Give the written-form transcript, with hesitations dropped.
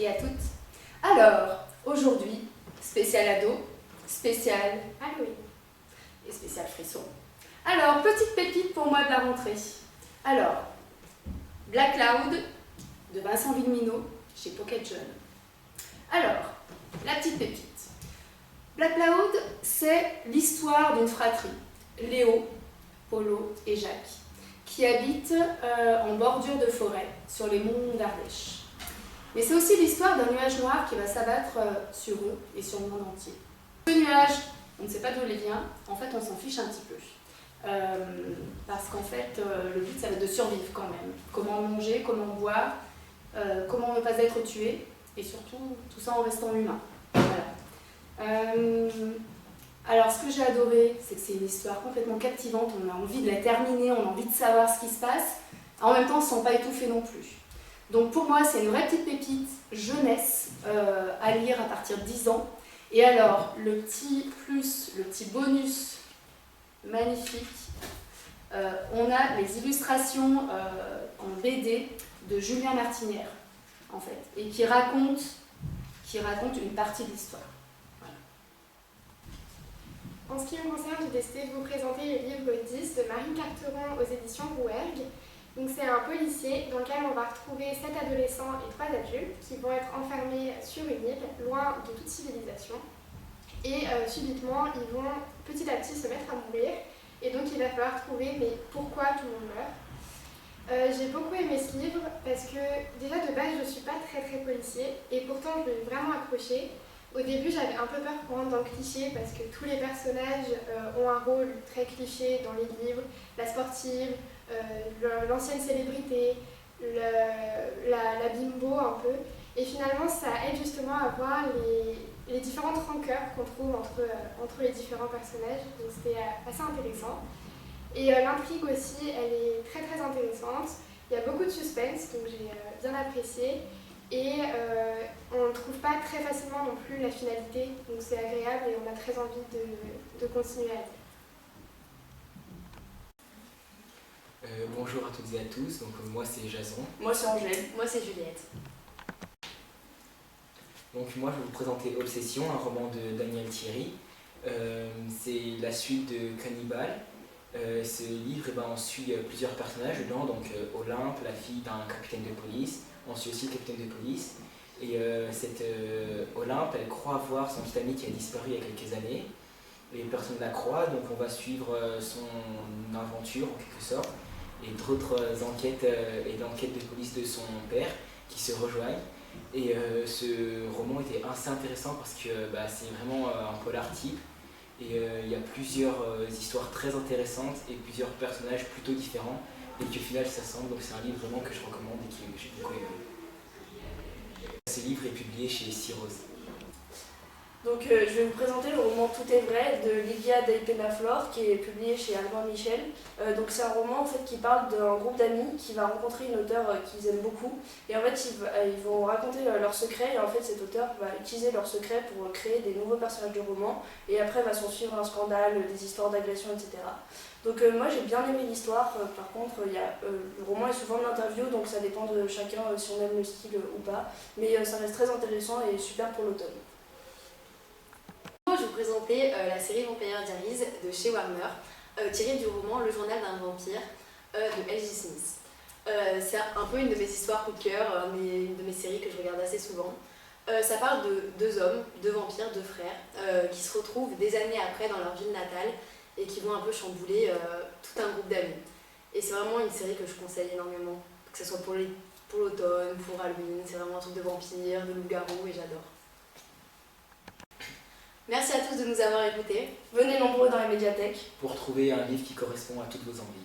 et à toutes. Alors, aujourd'hui, spécial ado, spécial Halloween et spécial frisson. Alors, petite pépite pour moi de la rentrée. Alors, Black Cloud de Vincent Villeminot chez Pocket Jeune. Alors, la petite pépite. Black Cloud, c'est l'histoire d'une fratrie, Léo, Polo et Jacques, qui habitent en bordure de forêt sur les monts d'Ardèche. Mais c'est aussi l'histoire d'un nuage noir qui va s'abattre sur eux et sur le monde entier. Ce nuage, on ne sait pas d'où il vient, en fait on s'en fiche un petit peu. Parce qu'en fait, le but ça va être de survivre quand même. Comment manger, comment boire, comment ne pas être tué, et surtout tout ça en restant humain. Voilà. Alors ce que j'ai adoré, c'est que c'est une histoire complètement captivante, on a envie de la terminer, on a envie de savoir ce qui se passe, en même temps on ne se sent pas étouffé non plus. Donc pour moi c'est une vraie petite pépite jeunesse à lire à partir de 10 ans. Et alors le petit plus, le petit bonus magnifique, on a les illustrations en BD de Julien Martinière en fait, et qui raconte une partie de l'histoire. En ce qui me concerne, j'ai décidé de vous présenter le livre 10 de Marie Carteron aux éditions Rouergue. Donc c'est un policier dans lequel on va retrouver 7 adolescents et 3 adultes qui vont être enfermés sur une île, loin de toute civilisation. Et subitement, ils vont petit à petit se mettre à mourir. Et donc il va falloir trouver mais pourquoi tout le monde meurt. J'ai beaucoup aimé ce livre parce que déjà de base je ne suis pas très policier et pourtant je l'ai vraiment accroché. Au début, j'avais un peu peur qu'on rentre dans le cliché parce que tous les personnages ont un rôle très cliché dans les livres. La sportive, l'ancienne célébrité, la bimbo un peu. Et finalement, ça aide justement à voir les différentes rancœurs qu'on trouve entre les différents personnages. Donc c'était assez intéressant. Et l'intrigue aussi, elle est très intéressante. Il y a beaucoup de suspense, donc j'ai bien apprécié. Et on ne trouve pas très facilement non plus la finalité, donc c'est agréable et on a très envie de continuer à lire. Bonjour à toutes et à tous, donc moi c'est Jason. Moi c'est Angèle. Moi c'est Juliette. Donc moi je vais vous présenter Obsession, un roman de Daniel Thierry. C'est la suite de Cannibal. Ce livre, on suit plusieurs personnages dedans, donc Olympe, la fille d'un capitaine de police. On suit aussi le capitaine de police. Et cette Olympe, elle croit voir son petit ami qui a disparu il y a quelques années. Et personne ne la croit, donc on va suivre son aventure en quelque sorte. Et d'autres enquêtes et l'enquête de police de son père qui se rejoignent. Et ce roman était assez intéressant parce que c'est vraiment un polar type. Et il y a plusieurs histoires très intéressantes et plusieurs personnages plutôt différents. Et qu'au final ça semble, donc c'est un livre vraiment que je recommande et que j'ai beaucoup aimé. Ce livre est publié chez Cyrose. Donc je vais vous présenter le roman Tout est vrai de Lydia Del Penaflor qui est publié chez Albin Michel. Donc c'est un roman en fait qui parle d'un groupe d'amis qui va rencontrer une auteure qu'ils aiment beaucoup et en fait ils vont raconter leurs secrets et en fait cet auteur va utiliser leurs secrets pour créer des nouveaux personnages du roman et après va s'en suivre un scandale, des histoires d'agression, etc. Donc moi j'ai bien aimé l'histoire, par contre le roman est souvent une interview donc ça dépend de chacun si on aime le style ou pas, mais ça reste très intéressant et super pour l'automne. Je vais vous présenter la série Vampire Diaries de chez Warner, tirée du roman Le journal d'un vampire de L.J. Smith. C'est un peu une de mes histoires coup de cœur, une de mes séries que je regarde assez souvent. Ça parle de deux hommes, deux vampires, deux frères, qui se retrouvent des années après dans leur ville natale et qui vont un peu chambouler tout un groupe d'amis. Et c'est vraiment une série que je conseille énormément, que ce soit pour l'automne, pour Halloween, c'est vraiment un truc de vampire, de loup-garou et j'adore. Merci à tous de nous avoir écoutés. Venez nombreux dans la médiathèque Pour trouver un livre qui correspond à toutes vos envies.